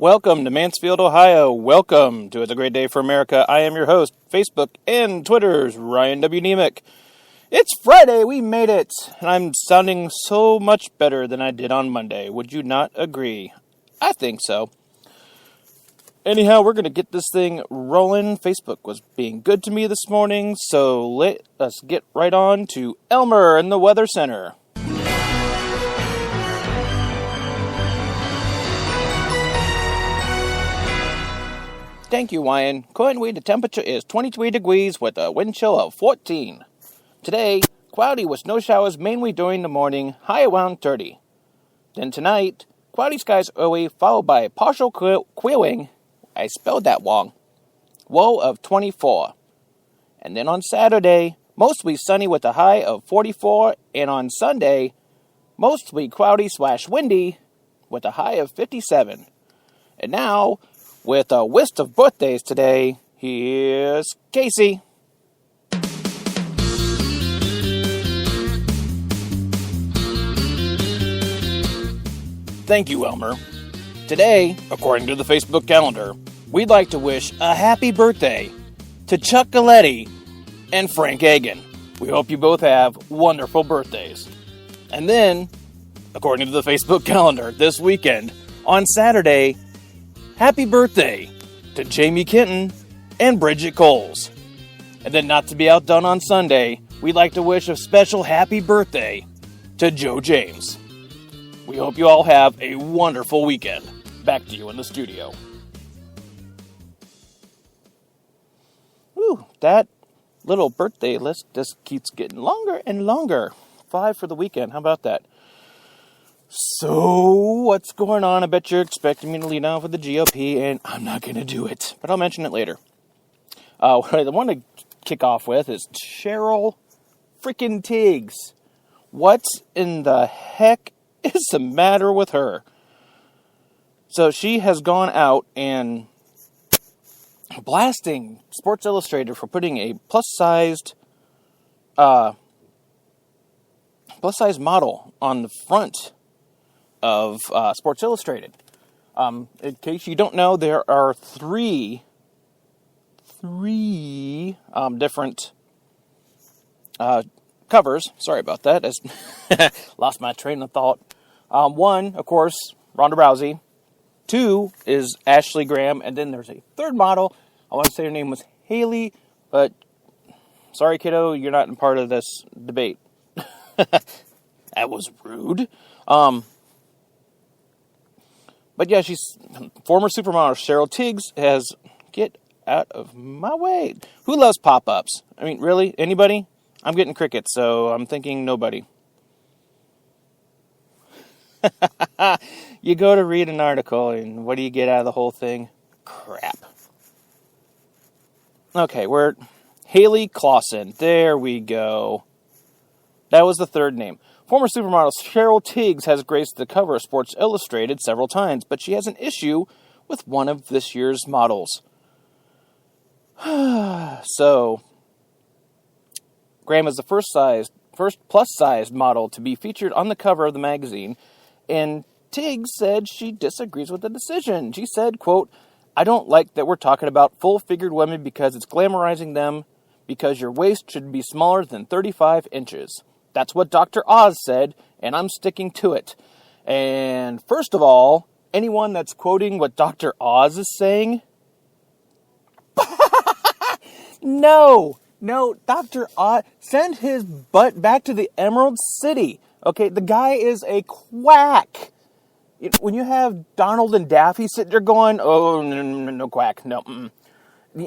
Welcome to Mansfield, Ohio. Welcome to It's a Great Day for America. I am your host, Facebook and Twitter's Ryan W. Nemec. It's Friday. We made it. And I'm sounding so much better than I did on Monday. Would you not agree? I think so. Anyhow, we're going to get this thing rolling. Facebook was being good to me this morning, so let us get right on to Elmer in the Weather Center. Thank you, Ryan. Currently, the temperature is 23 degrees with a wind chill of 14. Today, cloudy with snow showers mainly during the morning, high around 30. Then tonight, cloudy skies early, followed by partial clearing. I spelled that wrong. Low of 24. And then on Saturday, mostly sunny with a high of 44. And on Sunday, mostly cloudy/windy with a high of 57. And now, with a list of birthdays today, here's Casey. Thank you, Elmer. Today, according to the Facebook calendar, we'd like to wish a happy birthday to Chuck Galletti and Frank Hagan. We hope you both have wonderful birthdays. And then, according to the Facebook calendar, this weekend, on Saturday, happy birthday to Jamie Kenton and Bridget Coles. And then, not to be outdone on Sunday, we'd like to wish a special happy birthday to Joe James. We hope you all have a wonderful weekend. Back to you in the studio. Whew, that little birthday list just keeps getting longer and longer. 5 for the weekend, how about that? So, what's going on? I bet you're expecting me to lead off with the GOP, and I'm not going to do it. But I'll mention it later. What I want to kick off with is Cheryl freaking Tiggs. What in the heck is the matter with her? So, she has gone out and blasting Sports Illustrated for putting a plus-sized model on the front of Sports Illustrated. In case you don't know, there are three different covers. Sorry about that. I lost my train of thought. One, of course, Ronda Rousey. 2 is Ashley Graham. And then there's a third model. I want to say her name was Haley, but sorry, kiddo, you're not in part of this debate. That was rude. But yeah, she's former supermodel Cheryl Tiggs has... Get out of my way. Who loves pop-ups? I mean, really? Anybody? I'm getting crickets, so I'm thinking nobody. You go to read an article, and what do you get out of the whole thing? Crap. Okay, we're... Haley Clausen. There we go. That was the third name. Former supermodel Cheryl Tiggs has graced the cover of Sports Illustrated several times, but she has an issue with one of this year's models. So, Graham is the first plus-sized model to be featured on the cover of the magazine, and Tiggs said she disagrees with the decision. She said, quote, "I don't like that we're talking about full-figured women because it's glamorizing them, because your waist should be smaller than 35 inches. That's what Dr. Oz said, and I'm sticking to it." And first of all, anyone that's quoting what Dr. Oz is saying... No, Dr. Oz, send his butt back to the Emerald City. Okay, the guy is a quack. When you have Donald and Daffy sitting there going, oh, no quack, no.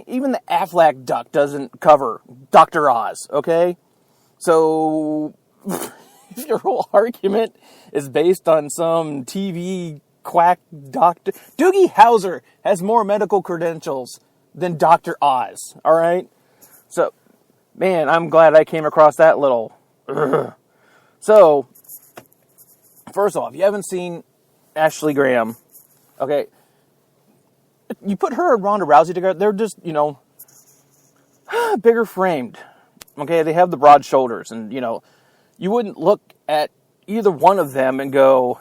Even the Aflac duck doesn't cover Dr. Oz, okay? So, if your whole argument is based on some TV quack doctor... Doogie Howser has more medical credentials than Dr. Oz, all right? So, man, I'm glad I came across that little... Ugh. So, first off, if you haven't seen Ashley Graham, okay, you put her and Ronda Rousey together, they're just, bigger framed. Okay, they have the broad shoulders, and, you wouldn't look at either one of them and go,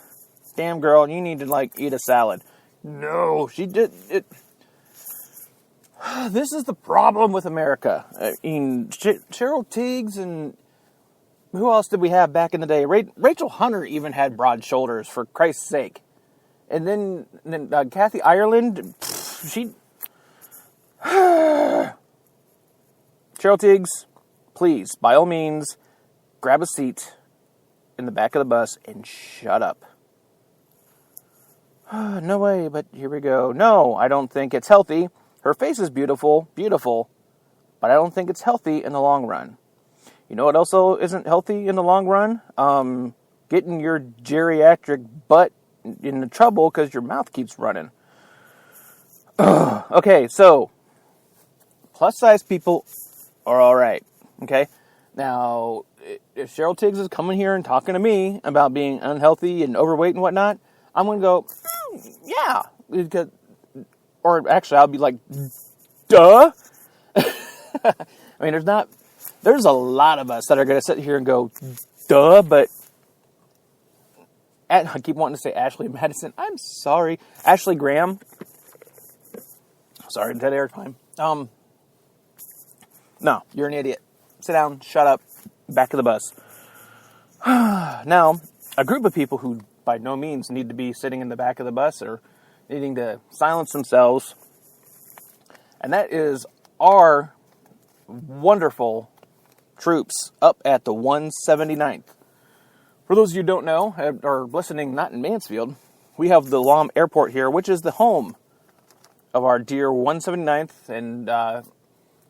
damn girl, you need to, eat a salad. No, she did it. This is the problem with America. I mean, Cheryl Tiegs and who else did we have back in the day? Rachel Hunter even had broad shoulders, for Christ's sake. And then Kathy Ireland, she... Cheryl Tiegs, please, by all means, grab a seat in the back of the bus and shut up. No way, but here we go. No, I don't think it's healthy. Her face is beautiful, but I don't think it's healthy in the long run. You know what also isn't healthy in the long run? Getting your geriatric butt into trouble because your mouth keeps running. Okay, so plus-size people are all right, okay? Now, if Cheryl Tiegs is coming here and talking to me about being unhealthy and overweight and whatnot, I'm going to go, yeah. Or actually, I'll be like, duh. I mean, there's a lot of us that are going to sit here and go, duh, but I keep wanting to say Ashley Madison. I'm sorry. Ashley Graham. Sorry, dead air time. No, you're an idiot. Sit down, shut up, back of the bus. Now, a group of people who by no means need to be sitting in the back of the bus or needing to silence themselves, and that is our wonderful troops up at the 179th. For those of you who don't know, or listening not in Mansfield, we have the Lom Airport here, which is the home of our dear 179th, and if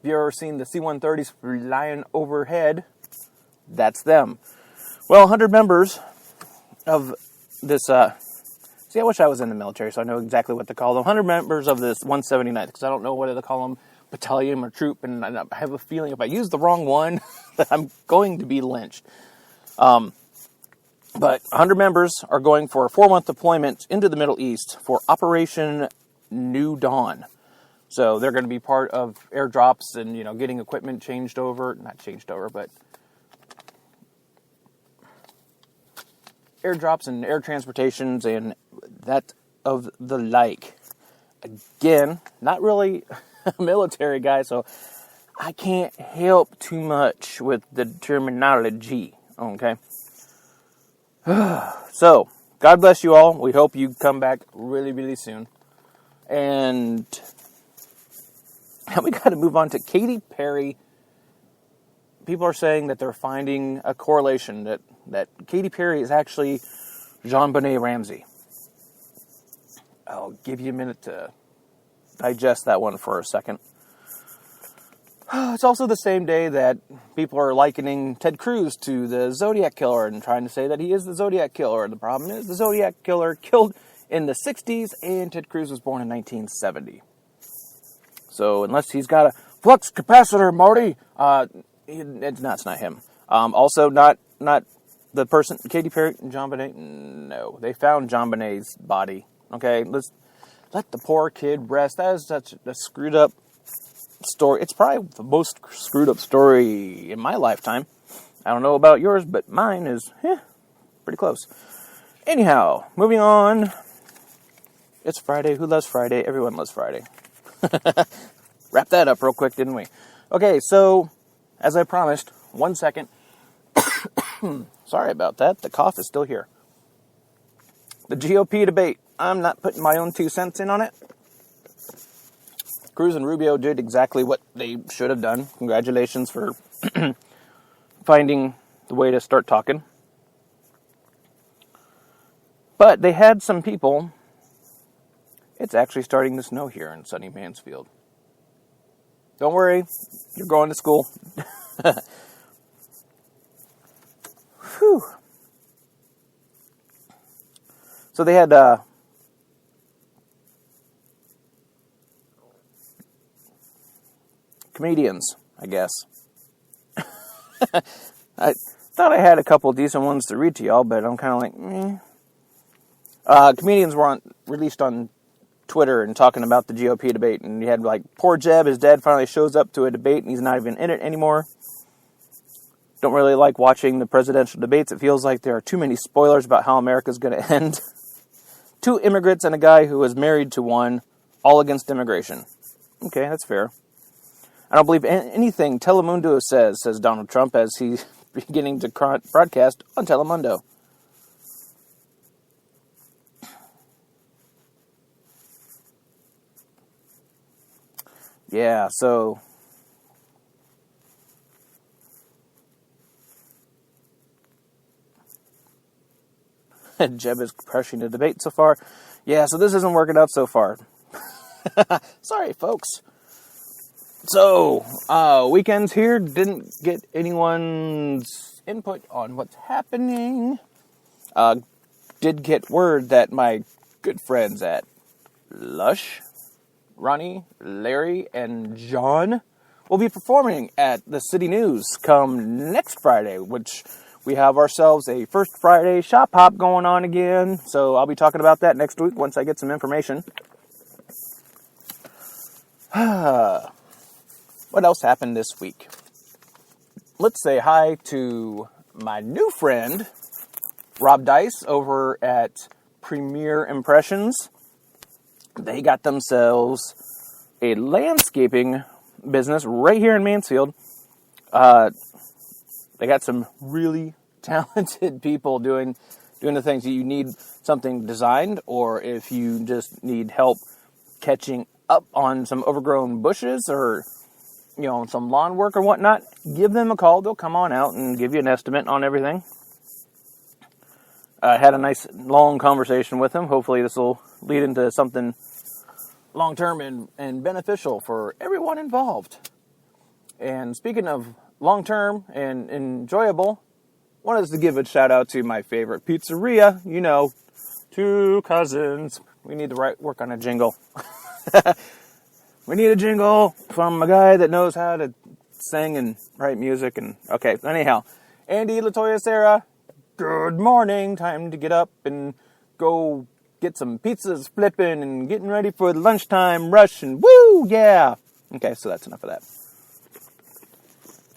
you've ever seen the C-130s flying overhead, that's them. Well, 100 members of this, see, I wish I was in the military, so I know exactly what to call them. 100 members of this 179th, because I don't know whether to call them battalion or troop, and I have a feeling if I use the wrong one, that I'm going to be lynched. But 100 members are going for a 4-month deployment into the Middle East for Operation New Dawn. So they're going to be part of airdrops and, getting equipment not changed over, but airdrops and air transportations and that of the like. Again, not really a military guy, so I can't help too much with the terminology, okay? So, God bless you all. We hope you come back really, really soon. And we got to move on to Katy Perry. People are saying that they're finding a correlation that Katy Perry is actually JonBenet Ramsey. I'll give you a minute to digest that one for a second. It's also the same day that people are likening Ted Cruz to the Zodiac Killer and trying to say that he is the Zodiac Killer. The problem is the Zodiac Killer killed in the 60s and Ted Cruz was born in 1970. So unless he's got a flux capacitor, Marty, it's not him. Also not the person, Katy Perry and JonBenet. No, they found JonBenet's body. Okay, let the poor kid rest. That is such a screwed up story. It's probably the most screwed up story in my lifetime. I don't know about yours, but mine is pretty close. Anyhow, moving on. It's Friday. Who loves Friday? Everyone loves Friday. Wrap that up real quick, didn't we? Okay, so as I promised, 1 second. Sorry about that. The cough is still here. The GOP debate. I'm not putting my own 2 cents in on it. Cruz and Rubio did exactly what they should have done. Congratulations for finding the way to start talking. But they had some people. It's actually starting to snow here in sunny Mansfield. Don't worry, you're going to school. Whew. So they had comedians, I guess. I thought I had a couple decent ones to read to y'all, but I'm kind of like, comedians were released on Twitter and talking about the GOP debate, and you had like, poor Jeb, his dad finally shows up to a debate and he's not even in it anymore. Don't really like watching the presidential debates. It feels like there are too many spoilers about how America's going to end. 2 immigrants and a guy who is married to one, all against immigration. Okay, that's fair. I don't believe anything Telemundo says Donald Trump as he's beginning to broadcast on Telemundo. Yeah, so Jeb is crushing the debate so far. Yeah, so this isn't working out so far. Sorry, folks. So, weekends here, didn't get anyone's input on what's happening. Did get word that my good friends at Lush, Ronnie, Larry, and John will be performing at the City News come next Friday, which we have ourselves a First Friday shop hop going on again. So I'll be talking about that next week once I get some information. What else happened this week? Let's say hi to my new friend, Rob Dice, over at Premier Impressions. They got themselves a landscaping business right here in Mansfield. They got some really talented people doing the things that you need something designed, or if you just need help catching up on some overgrown bushes or, some lawn work or whatnot, give them a call. They'll come on out and give you an estimate on everything. I had a nice long conversation with him. Hopefully this will lead into something long-term and beneficial for everyone involved. And speaking of long-term and enjoyable, wanted to give a shout-out to my favorite pizzeria. 2 cousins. We need to work on a jingle. We need a jingle from a guy that knows how to sing and write music. And okay, anyhow, Andy, Latoya, Sarah, good morning. Time to get up and go get some pizzas flipping and getting ready for the lunchtime rush. And woo, yeah. Okay, so that's enough of that.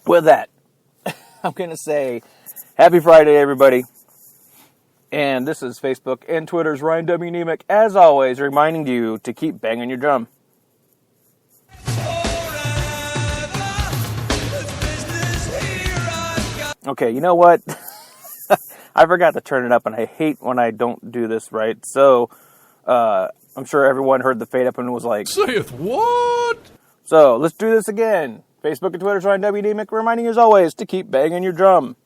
With that, I'm going to say happy Friday, everybody. And this is Facebook and Twitter's Ryan W. Nemec, as always, reminding you to keep banging your drum. Okay, you know what? I forgot to turn it up, and I hate when I don't do this right. So, I'm sure everyone heard the fade up and was like, "Saith what?" So, let's do this again. Facebook and Twitter's Ryan W. Nemec, reminding you as always to keep banging your drum.